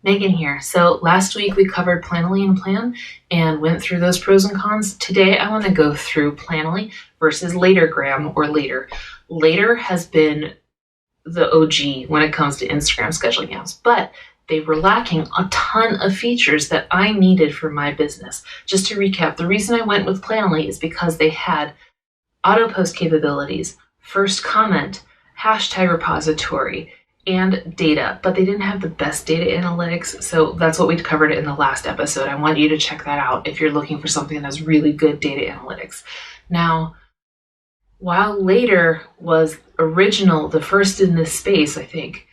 Megan here. So last week we covered Planoly and Plan and went through those pros and cons. Today I want to go through Planoly versus Latergram or Later. Later has been the OG when it comes to Instagram scheduling apps, but they were lacking a ton of features that I needed for my business. Just to recap, the reason I went with Planoly is because they had auto post capabilities, first comment, hashtag repository, and data, but they didn't have the best data analytics. So that's what we covered in the last episode. I want you to check that out if you're looking for something that has really good data analytics. Now, while Later was original, the first in this space, I think,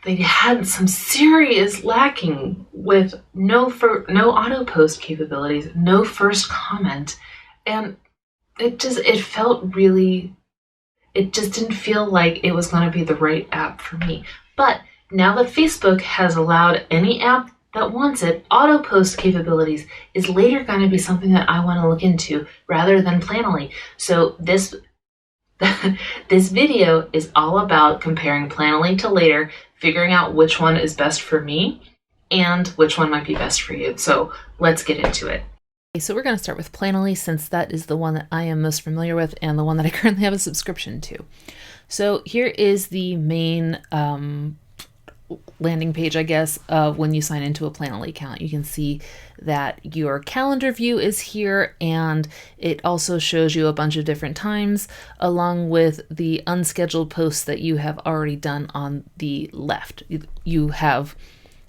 they had some serious lacking with no auto post capabilities, no first comment, and it just didn't feel like it was going to be the right app for me. But now that Facebook has allowed any app that wants it, auto post capabilities is later going to be something that I want to look into rather than Planoly. So this video is all about comparing Planoly to Later, figuring out which one is best for me and which one might be best for you. So let's get into it. So we're going to start with Planoly since that is the one that I am most familiar with and the one that I currently have a subscription to. So here is the main landing page, I guess, of when you sign into a Planoly account. You can see that your calendar view is here, and it also shows you a bunch of different times along with the unscheduled posts that you have already done on the left. You have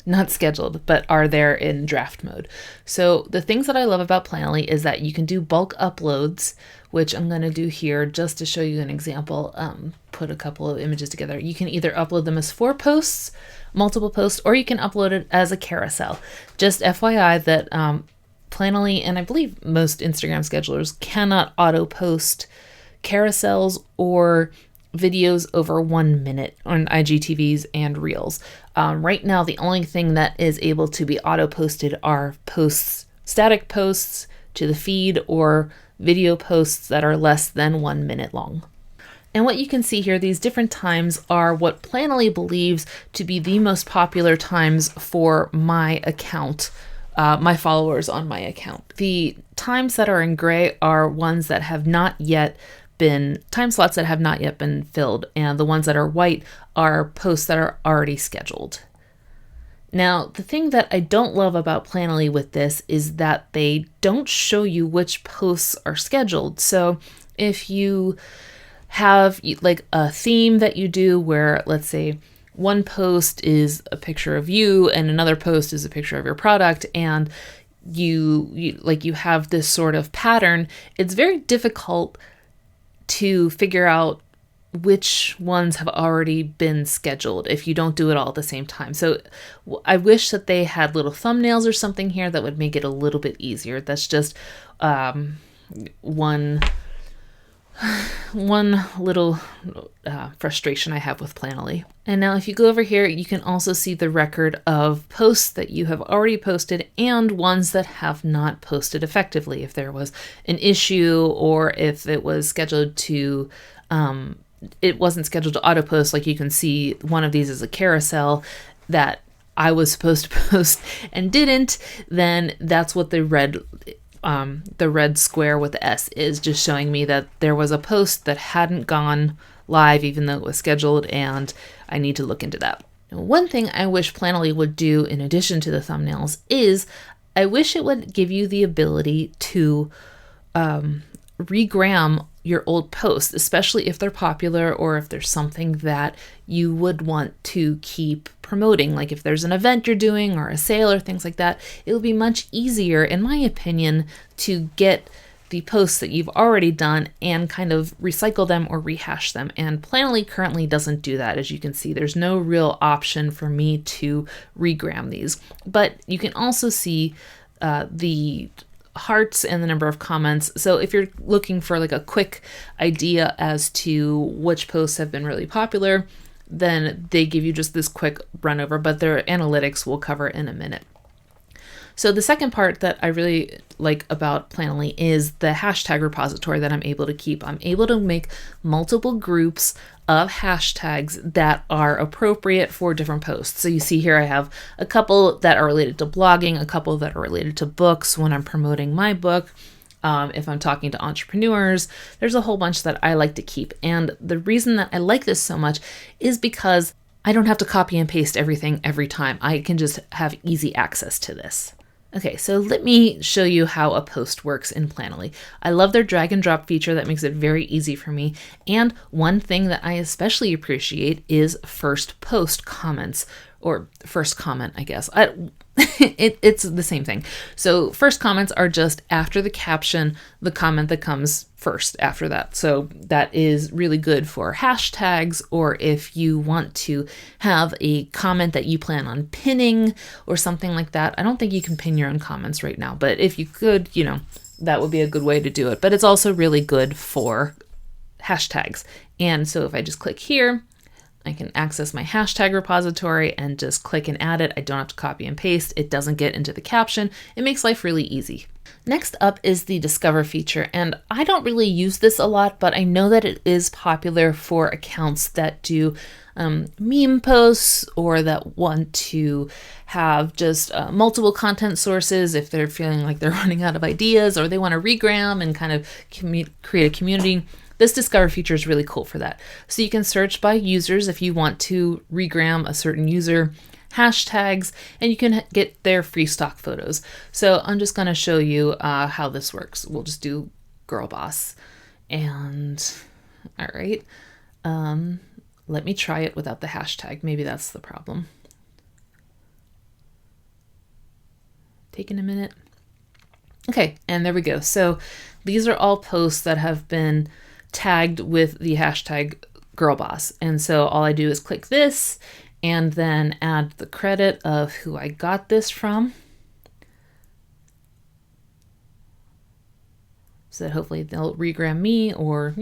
not scheduled, but are there in draft mode. So the things that I love about Planoly is that you can do bulk uploads, which I'm going to do here just to show you an example. Put a couple of images together. You can either upload them as 4 posts, multiple posts, or you can upload it as a carousel. Just FYI that Planoly, and I believe most Instagram schedulers, cannot auto post carousels or videos over 1 minute on IGTVs and Reels. Right now, the only thing that is able to be auto-posted are posts, static posts to the feed, or video posts that are less than 1 minute long. And what you can see here, these different times are what Planoly believes to be the most popular times for my account, my followers on my account. The times that are in gray are ones that have not yet been time slots that have not yet been filled, and the ones that are white are posts that are already scheduled. Now, the thing that I don't love about Planoly with this is that they don't show you which posts are scheduled. So if you have like a theme that you do where, let's say, one post is a picture of you and another post is a picture of your product, and you have this sort of pattern, it's very difficult to figure out which ones have already been scheduled if you don't do it all at the same time. So I wish that they had little thumbnails or something here that would make it a little bit easier. That's just one little frustration I have with Planoly. And now if you go over here, you can also see the record of posts that you have already posted and ones that have not posted effectively. If there was an issue or if it was scheduled to, it wasn't scheduled to auto post, like you can see one of these is a carousel that I was supposed to post and didn't, then that's what the red square with the S is, just showing me that there was a post that hadn't gone live even though it was scheduled, and I need to look into that. One thing I wish Planoly would do in addition to the thumbnails is I wish it would give you the ability to regram your old posts, especially if they're popular or if there's something that you would want to keep promoting. Like if there's an event you're doing or a sale or things like that, it would be much easier, in my opinion, to get the posts that you've already done and kind of recycle them or rehash them. And Planoly currently doesn't do that. As you can see, there's no real option for me to regram these. But you can also see the hearts and the number of comments. So if you're looking for like a quick idea as to which posts have been really popular, then they give you just this quick run over, but their analytics we'll cover in a minute. So the second part that I really like about Planoly is the hashtag repository that I'm able to keep. I'm able to make multiple groups of hashtags that are appropriate for different posts. So you see here I have a couple that are related to blogging, a couple that are related to books when I'm promoting my book. If I'm talking to entrepreneurs, there's a whole bunch that I like to keep. And the reason that I like this so much is because I don't have to copy and paste everything every time. I can just have easy access to this. Okay, so let me show you how a post works in Planoly. I love their drag and drop feature that makes it very easy for me. And one thing that I especially appreciate is first post comments, or first comment, I guess. It's the same thing. So first comments are just after the caption, the comment that comes first after that. So that is really good for hashtags, or if you want to have a comment that you plan on pinning or something like that. I don't think you can pin your own comments right now, but if you could, that would be a good way to do it. But it's also really good for hashtags. And so if I just click here, I can access my hashtag repository and just click and add it. I don't have to copy and paste. It doesn't get into the caption. It makes life really easy. Next up is the Discover feature, and I don't really use this a lot, but I know that it is popular for accounts that do meme posts, or that want to have just multiple content sources if they're feeling like they're running out of ideas, or they want to regram and kind of create a community. This Discover feature is really cool for that. So you can search by users if you want to regram a certain user, hashtags, and you can get their free stock photos. So I'm just going to show you how this works. We'll just do girl boss. And all right, let me try it without the hashtag. Maybe that's the problem. Taking a minute. Okay, and there we go. So these are all posts that have been tagged with the hashtag girlboss. And so all I do is click this and then add the credit of who I got this from, so that hopefully they'll regram me, or,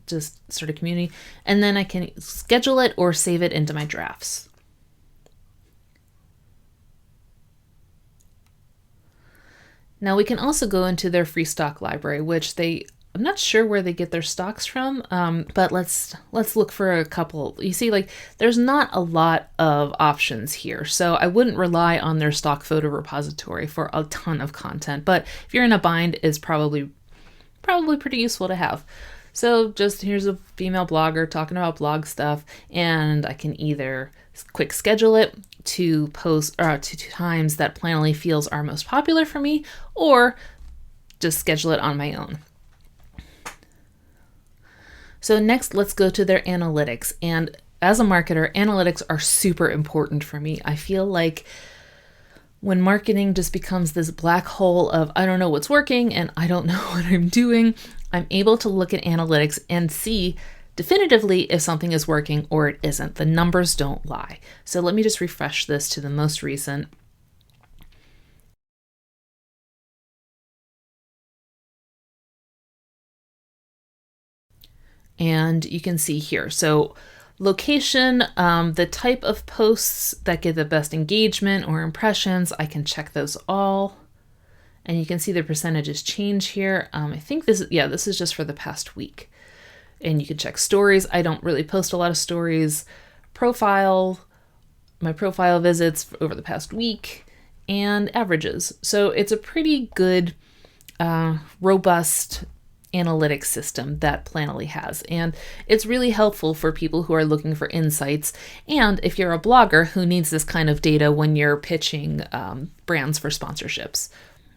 just start a community. And then I can schedule it or save it into my drafts. Now we can also go into their free stock library, which I'm not sure where they get their stocks from, but let's look for a couple. You see, there's not a lot of options here, so I wouldn't rely on their stock photo repository for a ton of content. But if you're in a bind, it's probably pretty useful to have. So just here's a female blogger talking about blog stuff, and I can either quick schedule it to post to times that Planoly feels are most popular for me, or just schedule it on my own. So next, let's go to their analytics. And as a marketer, analytics are super important for me. I feel like when marketing just becomes this black hole of I don't know what's working and I don't know what I'm doing, I'm able to look at analytics and see definitively if something is working or it isn't. The numbers don't lie. So let me just refresh this to the most recent. And you can see here, so location, the type of posts that get the best engagement or impressions, I can check those all. And you can see the percentages change here. I think this is just for the past week. And you can check stories. I don't really post a lot of stories. My profile visits over the past week, and averages. So it's a pretty good, robust analytics system that Planoly has, and it's really helpful for people who are looking for insights, and if you're a blogger who needs this kind of data when you're pitching brands for sponsorships.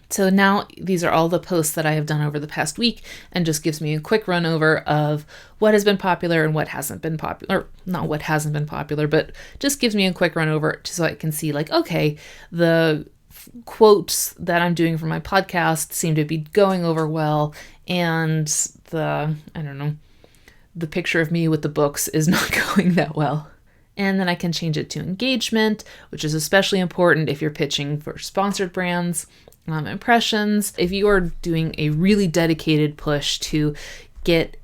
So now these are all the posts that I have done over the past week, and just gives me a quick run over of what has been popular and what hasn't been popular, or not what hasn't been popular, but just gives me a quick run over so I can see okay, the quotes that I'm doing for my podcast seem to be going over well, and the picture of me with the books is not going that well. And then I can change it to engagement, which is especially important if you're pitching for sponsored brands. Impressions, if you are doing a really dedicated push to get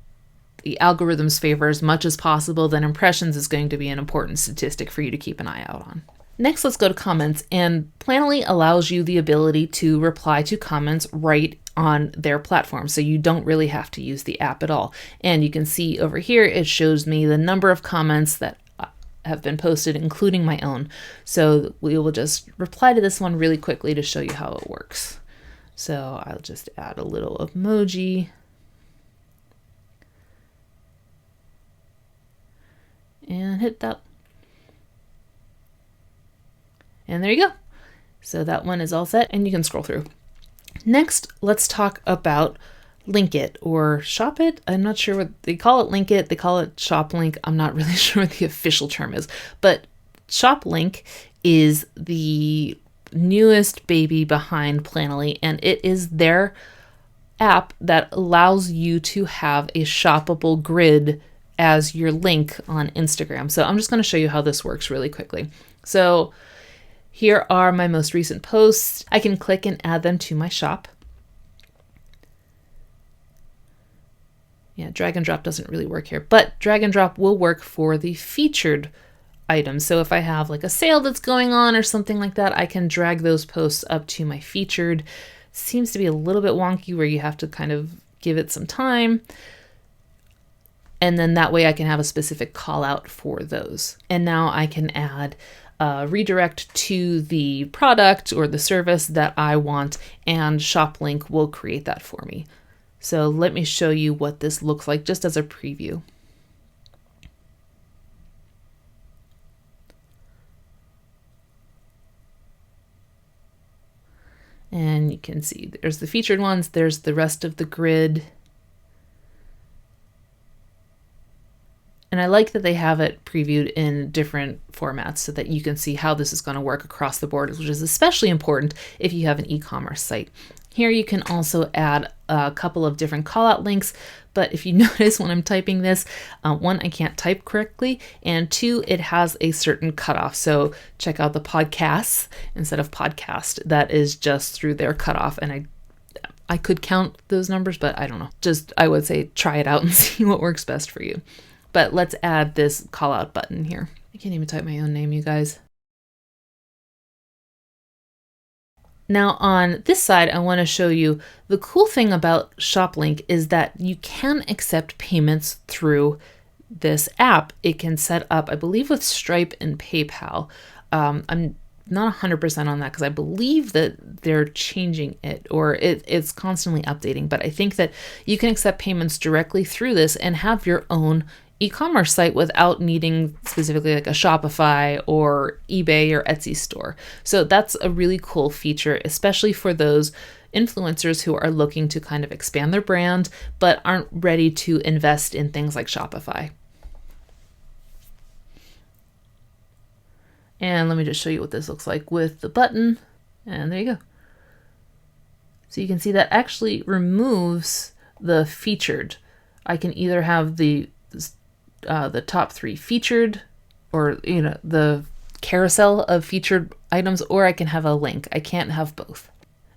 the algorithm's favor as much as possible, then impressions is going to be an important statistic for you to keep an eye out on. Next, let's go to comments, and Planoly allows you the ability to reply to comments right on their platform. So you don't really have to use the app at all. And you can see over here, it shows me the number of comments that have been posted, including my own. So we will just reply to this one really quickly to show you how it works. So I'll just add a little emoji. And hit that. And there you go. So that one is all set, and you can scroll through. Next, let's talk about Link It or Shop It. I'm not sure what they call it. Link It, they call it Shop Link. I'm not really sure what the official term is, but Shop Link is the newest baby behind Planoly, and it is their app that allows you to have a shoppable grid as your link on Instagram. So I'm just going to show you how this works really quickly. So here are my most recent posts. I can click and add them to my shop. Yeah, drag and drop doesn't really work here, but drag and drop will work for the featured items. So if I have like a sale that's going on or something like that, I can drag those posts up to my featured. Seems to be a little bit wonky where you have to kind of give it some time. And then that way I can have a specific call out for those. And now I can add redirect to the product or the service that I want, and Shop Link will create that for me. So let me show you what this looks like just as a preview. And you can see there's the featured ones, there's the rest of the grid. And I like that they have it previewed in different formats so that you can see how this is going to work across the board, which is especially important if you have an e-commerce site. Here you can also add a couple of different callout links, but if you notice when I'm typing this, one, I can't type correctly, and two, it has a certain cutoff. So check out the podcasts instead of podcast. That is just through their cutoff, and I could count those numbers, but I don't know. Just, I would say try it out and see what works best for you. But let's add this call out button here. I can't even type my own name, you guys. Now on this side, I want to show you the cool thing about ShopLink is that you can accept payments through this app. It can set up, I believe, with Stripe and PayPal. I'm not 100% on that because I believe that they're changing it, or it's constantly updating. But I think that you can accept payments directly through this and have your own e-commerce site without needing specifically like a Shopify or eBay or Etsy store. So that's a really cool feature, especially for those influencers who are looking to kind of expand their brand but aren't ready to invest in things like Shopify. And let me just show you what this looks like with the button. And there you go. So you can see that actually removes the featured. I can either have the top 3 featured, or the carousel of featured items, or I can have a link. I can't have both.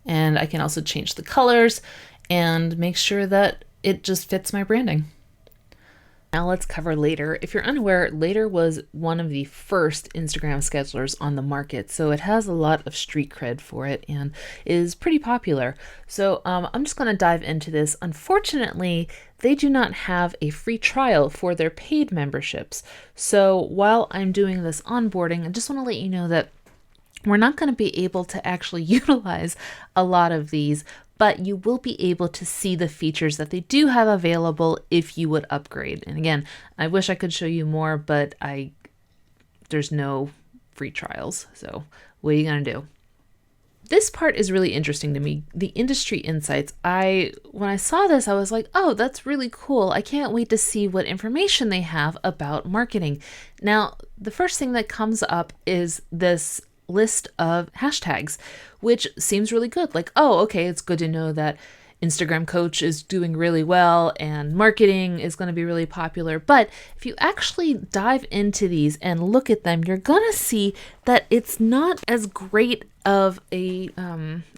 And I can also change the colors and make sure that it just fits my branding. Now let's cover Later. If you're unaware, Later was one of the first Instagram schedulers on the market, so it has a lot of street cred for it and is pretty popular. So I'm just going to dive into this. Unfortunately, they do not have a free trial for their paid memberships. So while I'm doing this onboarding, I just want to let you know that we're not going to be able to actually utilize a lot of these, but you will be able to see the features that they do have available if you would upgrade. And again, I wish I could show you more, but there's no free trials. So what are you going to do? This part is really interesting to me, the industry insights. When I saw this, I was like, oh, that's really cool. I can't wait to see what information they have about marketing. Now, the first thing that comes up is this list of hashtags, which seems really good. Like, oh, okay, it's good to know that Instagram coach is doing really well and marketing is going to be really popular. But if you actually dive into these and look at them, you're going to see that it's not as great of a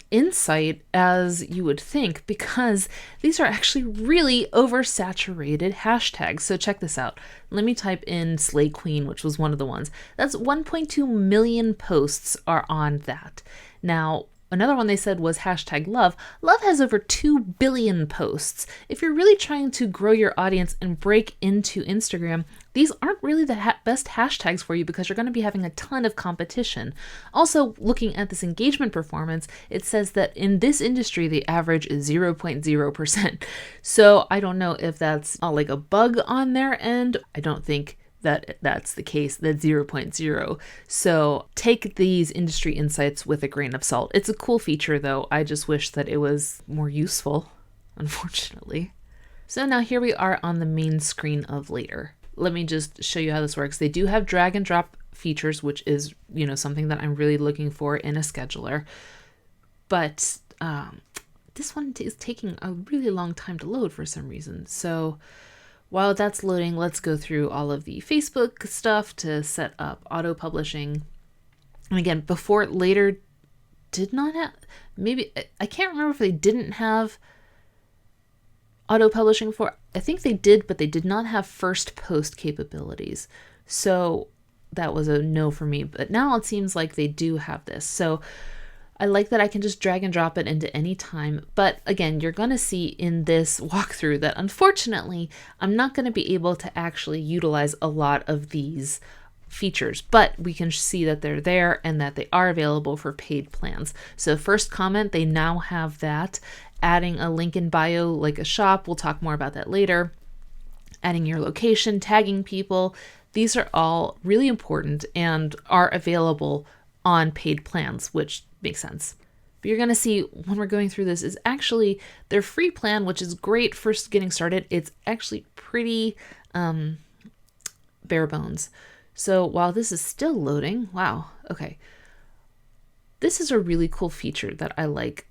insight as you would think, because these are actually really oversaturated hashtags. So check this out. Let me type in Slay Queen, which was one of the ones. That's 1.2 million posts are on that. Now, another one they said was hashtag love. Love has over 2 billion posts. If you're really trying to grow your audience and break into Instagram, these aren't really the best hashtags for you, because you're going to be having a ton of competition. Also, looking at this engagement performance, it says that in this industry, the average is 0.0%. So I don't know if that's like a bug on their end. I don't think that that's the case. That's 0.0. So take these industry insights with a grain of salt. It's a cool feature though. I just wish that it was more useful, unfortunately. So now here we are on the main screen of Later. Let me just show you how this works. They do have drag and drop features, which is, something that I'm really looking for in a scheduler. But this one is taking a really long time to load for some reason. So while that's loading, let's go through all of the Facebook stuff to set up auto publishing. And again, before Later did not have, maybe, I can't remember if they didn't have auto publishing for, I think they did, but they did not have first post capabilities. So that was a no for me. But now it seems like they do have this. So I like that I can just drag and drop it into any time. But again, you're going to see in this walkthrough that unfortunately, I'm not going to be able to actually utilize a lot of these features, but we can see that they're there and that they are available for paid plans. So first comment, they now have that. Adding a link in bio like a shop, we'll talk more about that later. Adding your location, tagging people, these are all really important and are available on paid plans, which makes sense. But you're going to see when we're going through this is actually their free plan, which is great for getting started. It's actually pretty bare bones. So while this is still loading, wow, okay. This is a really cool feature that I like.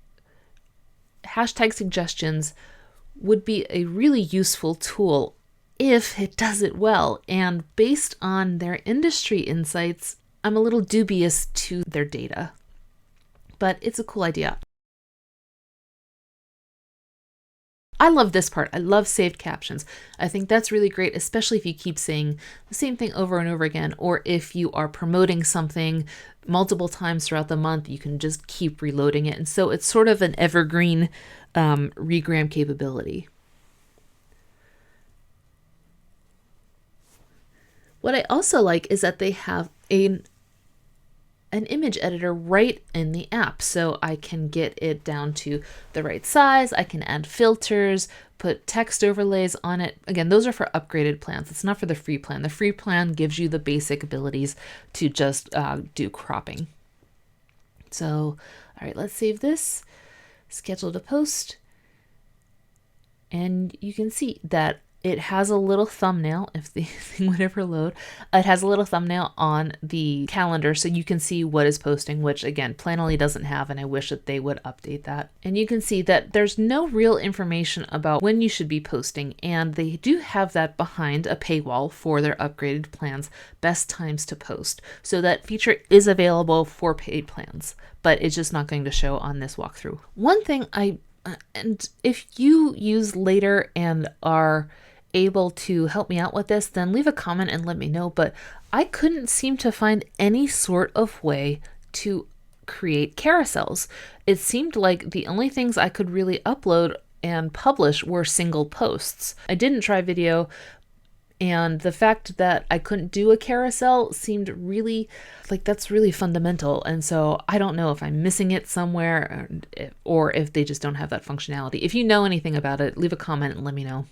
Hashtag suggestions would be a really useful tool if it does it well. And based on their industry insights, I'm a little dubious to their data, but it's a cool idea. I love this part. I love saved captions. I think that's really great, especially if you keep saying the same thing over and over again, or if you are promoting something multiple times throughout the month, you can just keep reloading it. And so it's sort of an evergreen regram capability. What I also like is that they have an image editor right in the app, so I can get it down to the right size. I can add filters, put text overlays on it. Again, those are for upgraded plans. It's not for the free plan. The free plan gives you the basic abilities to just do cropping. So, all right, let's save this, schedule to post, and you can see that it has a little thumbnail, if the thing would ever load. It has a little thumbnail on the calendar so you can see what is posting, which again, Planoly doesn't have, and I wish that they would update that. And you can see that there's no real information about when you should be posting, and they do have that behind a paywall for their upgraded plans, best times to post. So that feature is available for paid plans, but it's just not going to show on this walkthrough. One thing and if you use Later and are able to help me out with this, then leave a comment and let me know. But I couldn't seem to find any sort of way to create carousels. It seemed like the only things I could really upload and publish were single posts. I didn't try video, and the fact that I couldn't do a carousel seemed really like that's really fundamental. And so I don't know if I'm missing it somewhere or if they just don't have that functionality. If you know anything about it, leave a comment and let me know.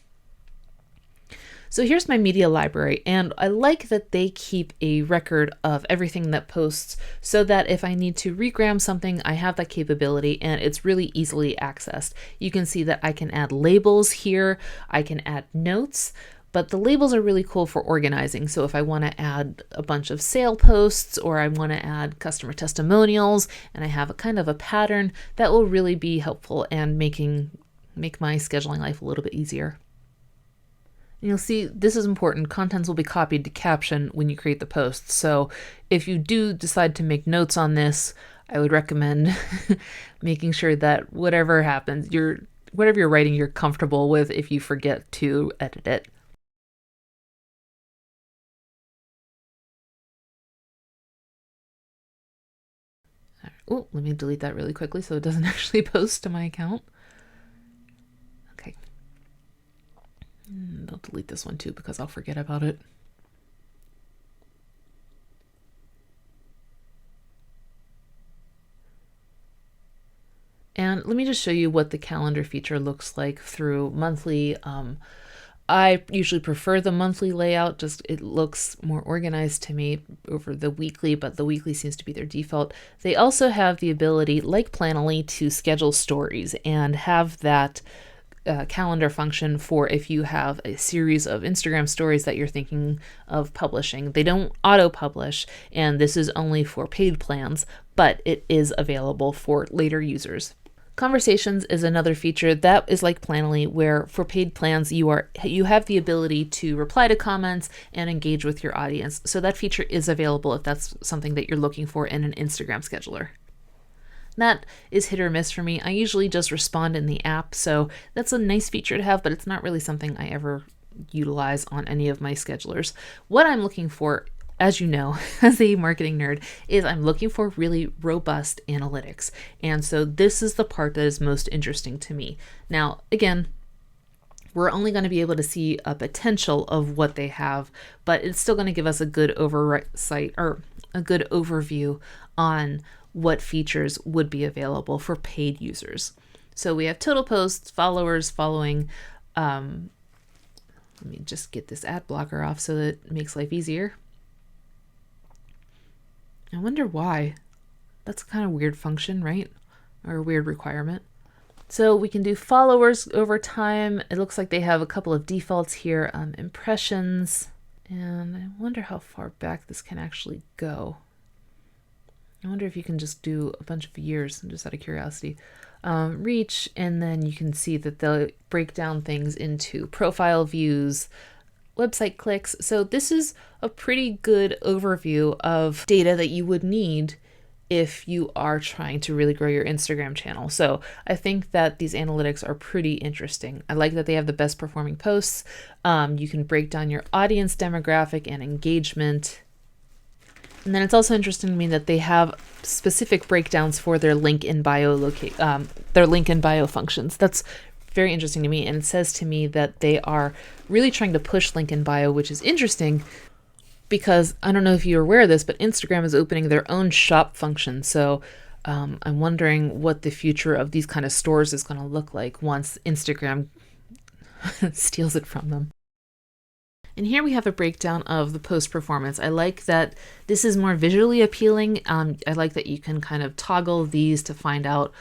So here's my media library, and I like that they keep a record of everything that posts so that if I need to regram something, I have that capability and it's really easily accessed. You can see that I can add labels here, I can add notes, but the labels are really cool for organizing. So if I want to add a bunch of sale posts or I want to add customer testimonials and I have a kind of a pattern, that will really be helpful and making make my scheduling life a little bit easier. And you'll see this is important. Contents will be copied to caption when you create the post. So if you do decide to make notes on this, I would recommend making sure that whatever happens, whatever you're writing, you're comfortable with if you forget to edit it. Oh, let me delete that really quickly so it doesn't actually post to my account. Okay. I'll delete this one too because I'll forget about it. And let me just show you what the calendar feature looks like through monthly. I usually prefer the monthly layout, just it looks more organized to me over the weekly, but the weekly seems to be their default. They also have the ability, like Planoly, to schedule stories and have that calendar function for if you have a series of Instagram stories that you're thinking of publishing. They don't auto-publish, and this is only for paid plans, but it is available for later users. Conversations is another feature that is like Planoly, where for paid plans you have the ability to reply to comments and engage with your audience. So that feature is available if that's something that you're looking for in an Instagram scheduler. That is hit or miss for me. I usually just respond in the app, so that's a nice feature to have, but it's not really something I ever utilize on any of my schedulers. What I'm looking for, as you know, as a marketing nerd, is I'm looking for really robust analytics. And so this is the part that is most interesting to me. Now, again, we're only going to be able to see a potential of what they have, but it's still going to give us a good oversight or a good overview on what features would be available for paid users. So we have total posts, followers, following. Let me just get this ad blocker off so that it makes life easier. I wonder why. That's a kind of weird function, right? Or a weird requirement. So we can do followers over time. It looks like they have a couple of defaults here, impressions, and I wonder how far back this can actually go. I wonder if you can just do a bunch of years, just out of curiosity. Reach, and then you can see that they'll break down things into profile views, website clicks. So this is a pretty good overview of data that you would need if you are trying to really grow your Instagram channel. So I think that these analytics are pretty interesting. I like that they have the best performing posts. You can break down your audience demographic and engagement. And then it's also interesting to me that they have specific breakdowns for their link in bio functions. That's very interesting to me. And it says to me that they are really trying to push link in bio, which is interesting because I don't know if you're aware of this, but Instagram is opening their own shop function. So I'm wondering what the future of these kind of stores is going to look like once Instagram steals it from them. And here we have a breakdown of the post performance. I like that this is more visually appealing. I like that you can kind of toggle these to find out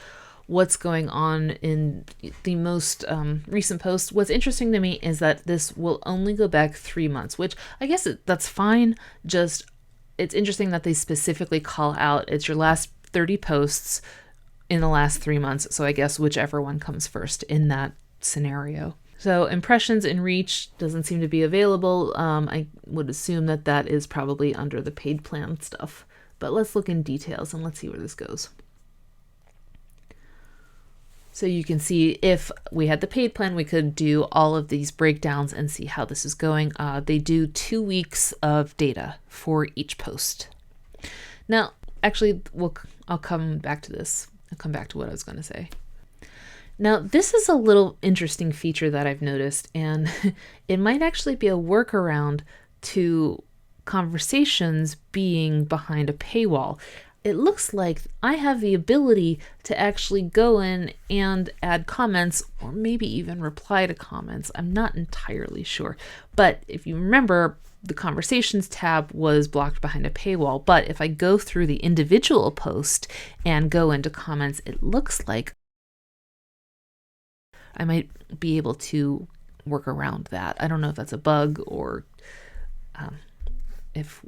what's going on in the most recent post. What's interesting to me is that this will only go back 3 months, which I guess that's fine. Just it's interesting that they specifically call out it's your last 30 posts in the last 3 months. So I guess whichever one comes first in that scenario. So impressions and reach doesn't seem to be available. I would assume that that is probably under the paid plan stuff. But let's look in details and let's see where this goes. So you can see if we had the paid plan, we could do all of these breakdowns and see how this is going. They do 2 weeks of data for each post. Now, actually, I'll come back to this. I'll come back to what I was going to say. Now, this is a little interesting feature that I've noticed, and it might actually be a workaround to conversations being behind a paywall. It looks like I have the ability to actually go in and add comments or maybe even reply to comments. I'm not entirely sure. But if you remember, the conversations tab was blocked behind a paywall. But if I go through the individual post and go into comments, it looks like I might be able to work around that. I don't know if that's a bug or if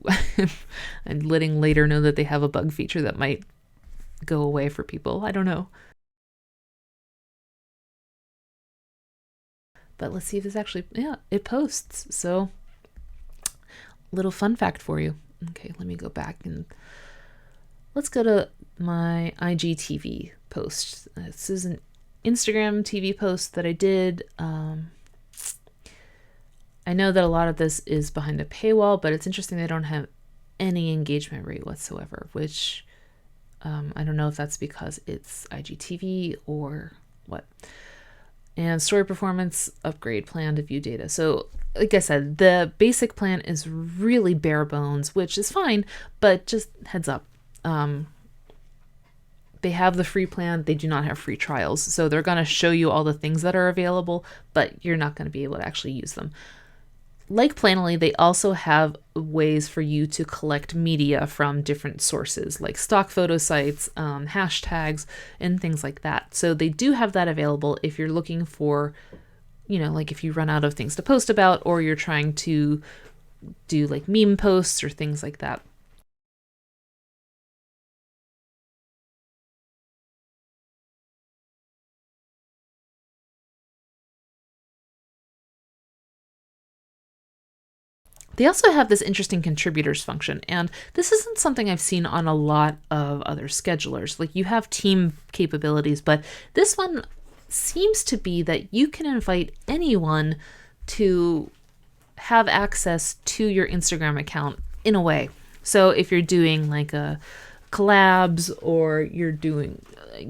I'm letting later know that they have a bug feature that might go away for people. I don't know. But let's see if this actually, yeah, it posts. So little fun fact for you. Okay, let me go back and let's go to my IGTV post. This is an Instagram TV post that I did. I know that a lot of this is behind a paywall, but it's interesting they don't have any engagement rate whatsoever, which I don't know if that's because it's IGTV or what. And story performance upgrade plan to view data. So like I said, the basic plan is really bare bones, which is fine, but just heads up. They have the free plan. They do not have free trials. So they're going to show you all the things that are available, but you're not going to be able to actually use them. Like Planoly, they also have ways for you to collect media from different sources, like stock photo sites, hashtags, and things like that. So they do have that available if you're looking for, like if you run out of things to post about, or you're trying to do like meme posts or things like that. They also have this interesting contributors function, and this isn't something I've seen on a lot of other schedulers. Like you have team capabilities, but this one seems to be that you can invite anyone to have access to your Instagram account in a way. So if you're doing like a collabs, or you're doing,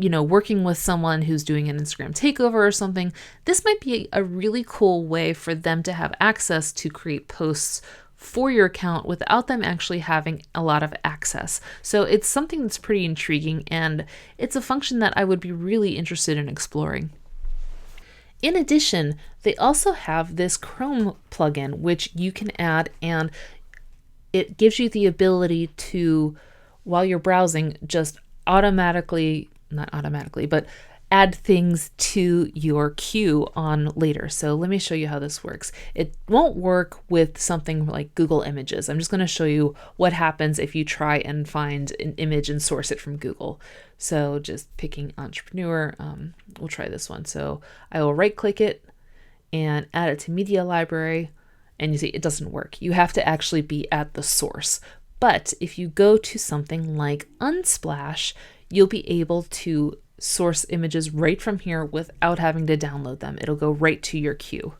working with someone who's doing an Instagram takeover or something, this might be a really cool way for them to have access to create posts for your account without them actually having a lot of access. So it's something that's pretty intriguing, and it's a function that I would be really interested in exploring. In addition, they also have this Chrome plugin, which you can add, and it gives you the ability to, while you're browsing, just not automatically, but add things to your queue on later. So let me show you how this works. It won't work with something like Google Images. I'm just going to show you what happens if you try and find an image and source it from Google. So just picking entrepreneur, we'll try this one. So I will right click it and add it to media library, and you see it doesn't work. You have to actually be at the source. But if you go to something like Unsplash, you'll be able to source images right from here without having to download them. It'll go right to your queue.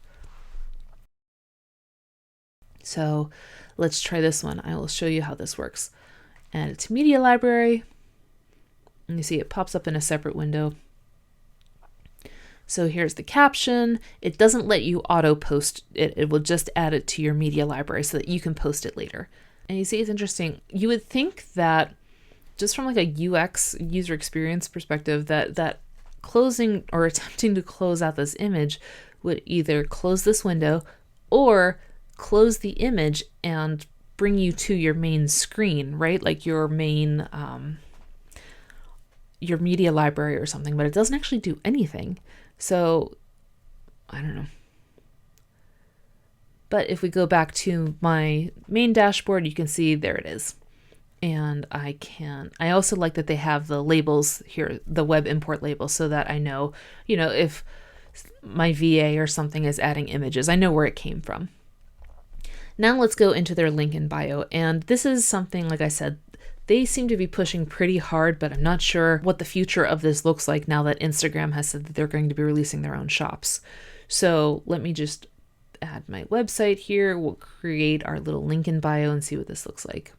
So let's try this one. I will show you how this works. Add it to media library, and you see it pops up in a separate window. So here's the caption. It doesn't let you auto post it. It will just add it to your media library so that you can post it later. And you see it's interesting. You would think that just from like a UX, user experience perspective, that closing or attempting to close out this image would either close this window or close the image and bring you to your main screen, right? Like your main, your media library or something, but it doesn't actually do anything. So I don't know. But if we go back to my main dashboard, you can see there it is. And I also like that they have the labels here, the web import labels, so that I know, if my VA or something is adding images, I know where it came from. Now let's go into their link in bio. And this is something, like I said, they seem to be pushing pretty hard, but I'm not sure what the future of this looks like now that Instagram has said that they're going to be releasing their own shops. So let me just add my website here. We'll create our little link in bio and see what this looks like.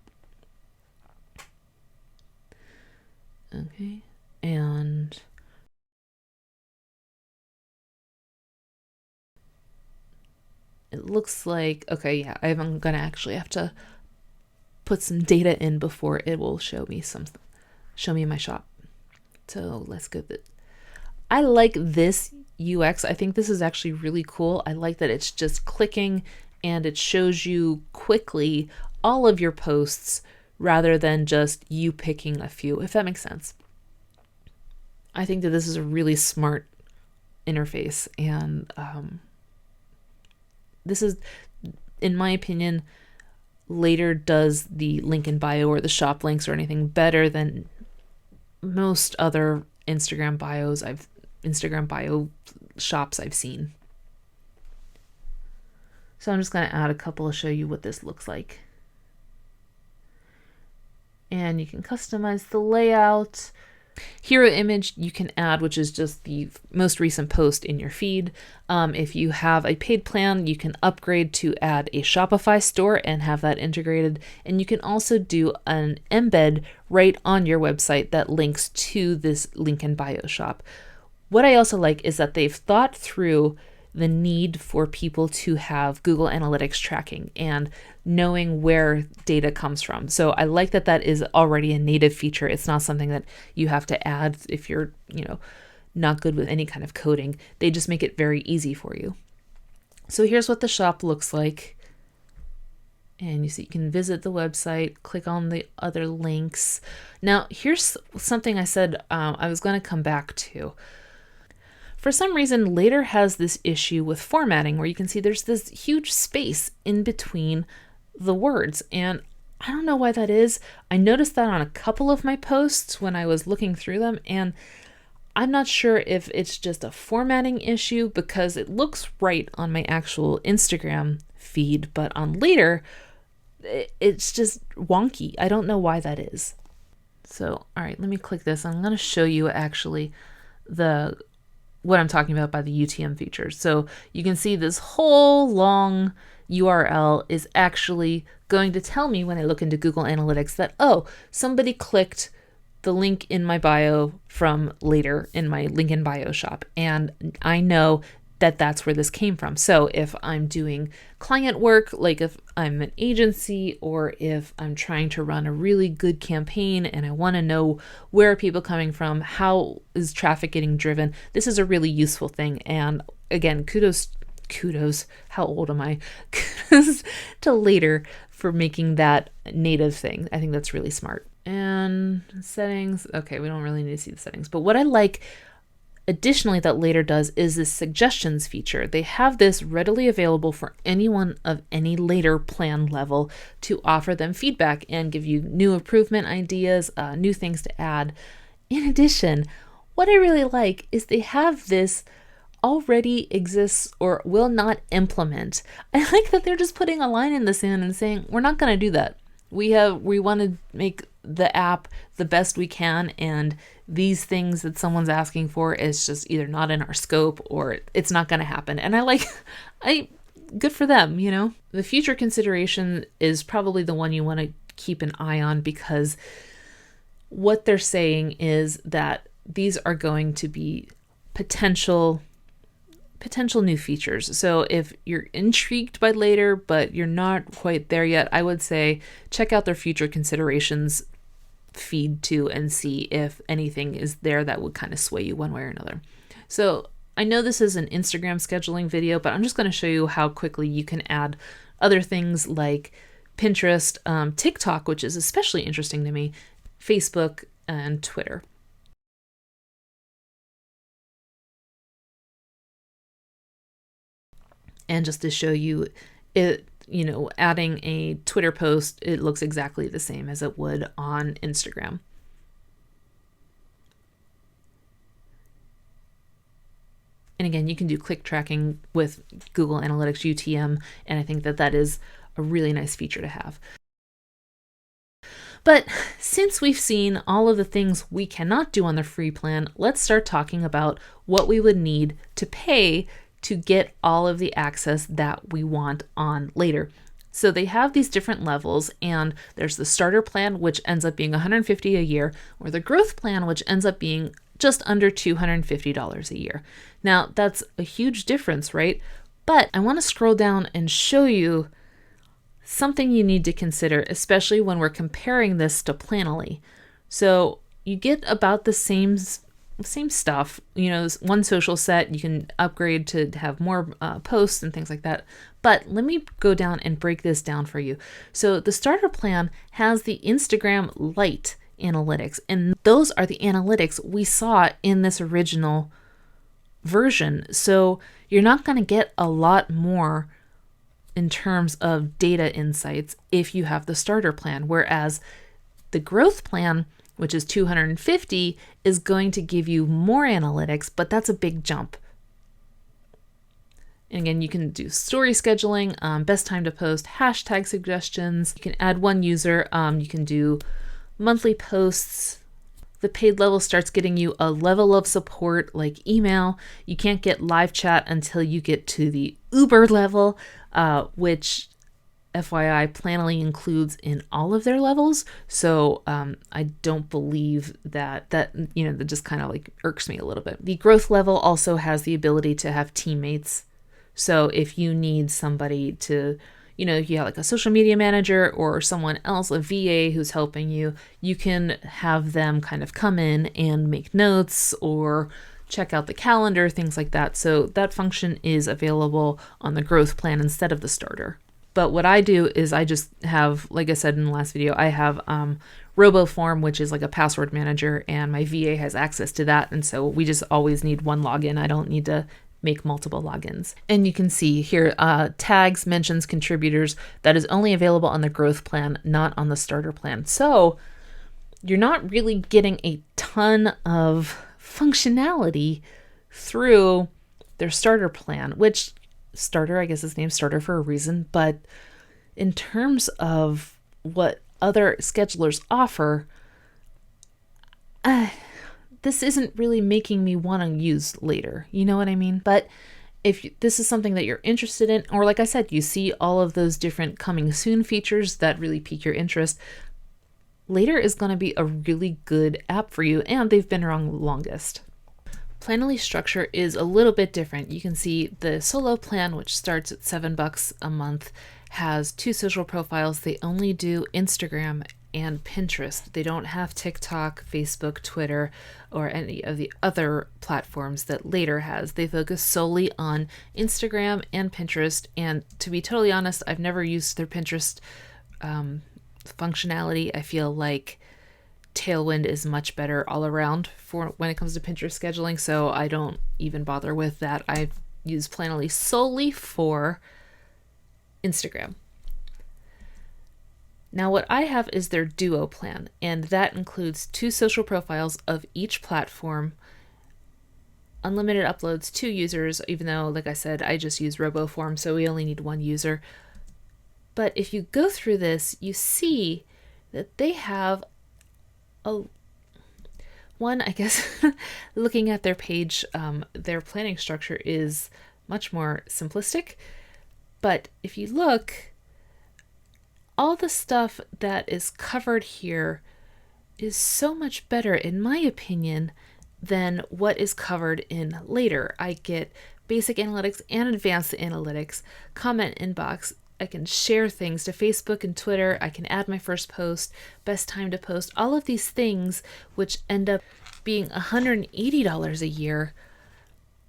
Okay, and it looks like, okay, yeah, I'm gonna actually have to put some data in before it will show me my shop. So let's go. I like this UX. I think this is actually really cool. I like that it's just clicking and it shows you quickly all of your posts rather than just you picking a few, if that makes sense. I think that this is a really smart interface, and this is, in my opinion, later does the link in bio or the shop links or anything better than most other Instagram bio shops I've seen. So I'm just going to add a couple to show you what this looks like. And you can customize the layout. Hero image you can add, which is just the most recent post in your feed. If you have a paid plan, you can upgrade to add a Shopify store and have that integrated. And you can also do an embed right on your website that links to this link in bio shop. What I also like is that they've thought through the need for people to have Google Analytics tracking and knowing where data comes from. So I like that that is already a native feature. It's not something that you have to add if you're, not good with any kind of coding. They just make it very easy for you. So here's what the shop looks like. And you see, you can visit the website, click on the other links. Now, here's something I said I was going to come back to. For some reason, Later has this issue with formatting where you can see there's this huge space in between the words. And I don't know why that is. I noticed that on a couple of my posts when I was looking through them. And I'm not sure if it's just a formatting issue because it looks right on my actual Instagram feed. But on Later, it's just wonky. I don't know why that is. So, all right, let me click this. I'm going to show you actually what I'm talking about by the UTM features. So you can see this whole long URL is actually going to tell me when I look into Google Analytics that, oh, somebody clicked the link in my bio from Later in my link in bio shop. And I know that that's where this came from. So if I'm doing client work, like if I'm an agency or if I'm trying to run a really good campaign and I want to know where are people coming from, how is traffic getting driven, this is a really useful thing. And again, kudos, how old am I? Kudos to Later for making that native thing. I think that's really smart. And settings, okay, we don't really need to see the settings, but what I like additionally that Later does is this suggestions feature. They have this readily available for anyone of any Later plan level to offer them feedback and give you new improvement ideas, new things to add. In addition, what I really like is they have this already exists or will not implement. I like that they're just putting a line in the sand and saying, we're not going to do that. We want to make the app the best we can, and these things that someone's asking for is just either not in our scope or it's not going to happen. And good for them, The future consideration is probably the one you want to keep an eye on because what they're saying is that these are going to be potential new features. So if you're intrigued by Later, but you're not quite there yet, I would say check out their future considerations feed too and see if anything is there that would kind of sway you one way or another. So I know this is an Instagram scheduling video, but I'm just going to show you how quickly you can add other things like Pinterest, TikTok, which is especially interesting to me, Facebook, and Twitter. And just to show you it, adding a Twitter post, it looks exactly the same as it would on Instagram. And again, you can do click tracking with Google Analytics UTM, and I think that is a really nice feature to have. But since we've seen all of the things we cannot do on the free plan, let's start talking about what we would need to pay to get all of the access that we want on Later. So they have these different levels, and there's the starter plan, which ends up being $150 a year, or the growth plan, which ends up being just under $250 a year. Now, that's a huge difference, right? But I want to scroll down and show you something you need to consider, especially when we're comparing this to Planoly. So you get about the same stuff, one social set, you can upgrade to have more posts and things like that. But let me go down and break this down for you. So the starter plan has the Instagram Lite analytics, and those are the analytics we saw in this original version. So you're not going to get a lot more in terms of data insights if you have the starter plan, whereas the growth plan, which is $250, is going to give you more analytics, but that's a big jump. And again, you can do story scheduling, best time to post, hashtag suggestions. You can add one user. You can do monthly posts. The paid level starts getting you a level of support like email. You can't get live chat until you get to the Uber level, which FYI, Planoly includes in all of their levels. So I don't believe that just kind of like irks me a little bit. The growth level also has the ability to have teammates. So if you need somebody to, if you have like a social media manager or someone else, a VA who's helping you, you can have them kind of come in and make notes or check out the calendar, things like that. So that function is available on the growth plan instead of the starter. But what I do is I just have, like I said in the last video, I have RoboForm, which is like a password manager, and my VA has access to that. And so we just always need one login. I don't need to make multiple logins. And you can see here, tags, mentions, contributors, that is only available on the growth plan, not on the starter plan. So you're not really getting a ton of functionality through their starter plan, which starter, I guess it's named starter for a reason. But in terms of what other schedulers offer, this isn't really making me want to use later. You know what I mean? But if this is something that you're interested in, or like I said, you see all of those different coming soon features that really pique your interest, later is going to be a really good app for you, and they've been around the longest. Planoly structure is a little bit different. You can see the solo plan, which starts at $7 a month, has 2 social profiles. They only do Instagram and Pinterest. They don't have TikTok, Facebook, Twitter, or any of the other platforms that Later has. They focus solely on Instagram and Pinterest. And to be totally honest, I've never used their Pinterest functionality. I feel like Tailwind is much better all around for when it comes to Pinterest scheduling, so I don't even bother with that. I use Planoly solely for Instagram. Now what I have is their Duo plan, and that includes 2 social profiles of each platform, unlimited uploads, 2 users, even though, like I said, I just use RoboForm, so we only need 1 user. But if you go through this, you see that they have one, I guess, looking at their page, their planning structure is much more simplistic. But if you look, all the stuff that is covered here is so much better, in my opinion, than what is covered in Later. I get basic analytics and advanced analytics, comment inbox. I can share things to Facebook and Twitter. I can add my first post, best time to post, all of these things, which end up being $180 a year.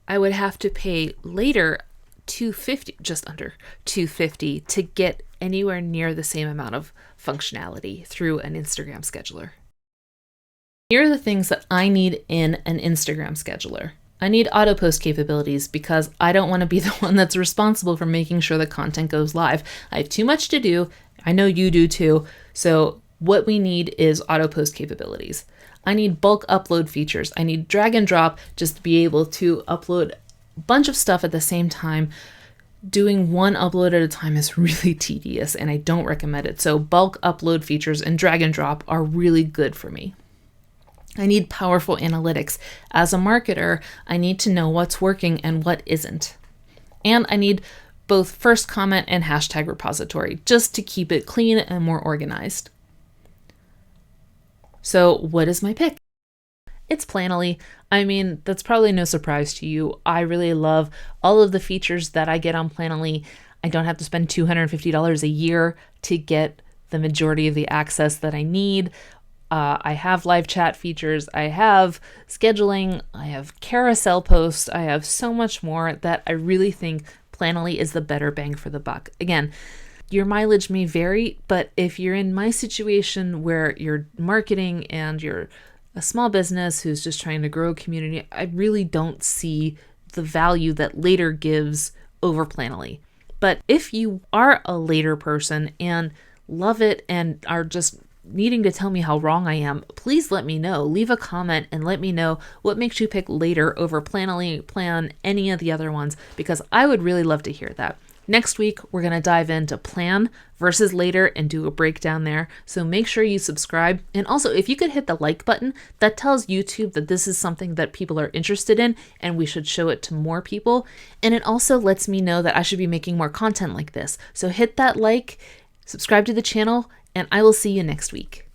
I would have to pay Later $250, just under $250, to get anywhere near the same amount of functionality through an Instagram scheduler. Here are the things that I need in an Instagram scheduler. I need auto post capabilities because I don't want to be the one that's responsible for making sure the content goes live. I have too much to do. I know you do too. So what we need is auto post capabilities. I need bulk upload features. I need drag and drop just to be able to upload a bunch of stuff at the same time. Doing one upload at a time is really tedious and I don't recommend it. So bulk upload features and drag and drop are really good for me. I need powerful analytics. As a marketer, I need to know what's working and what isn't. And I need both first comment and hashtag repository just to keep it clean and more organized. So what is my pick? It's Planoly. I mean, that's probably no surprise to you. I really love all of the features that I get on Planoly. I don't have to spend $250 a year to get the majority of the access that I need. I have live chat features, I have scheduling, I have carousel posts, I have so much more that I really think Planoly is the better bang for the buck. Again, your mileage may vary, but if you're in my situation where you're marketing and you're a small business who's just trying to grow a community, I really don't see the value that Later gives over Planoly. But if you are a Later person and love it and are just needing to tell me how wrong I am, please let me know. Leave a comment and let me know what makes you pick later over Planoly, Plan, any of the other ones, because I would really love to hear that. Next week, we're going to dive into plan versus later and do a breakdown there. So make sure you subscribe. And also, if you could hit the like button, that tells YouTube that this is something that people are interested in and we should show it to more people. And it also lets me know that I should be making more content like this. So hit that like, subscribe to the channel, and I will see you next week.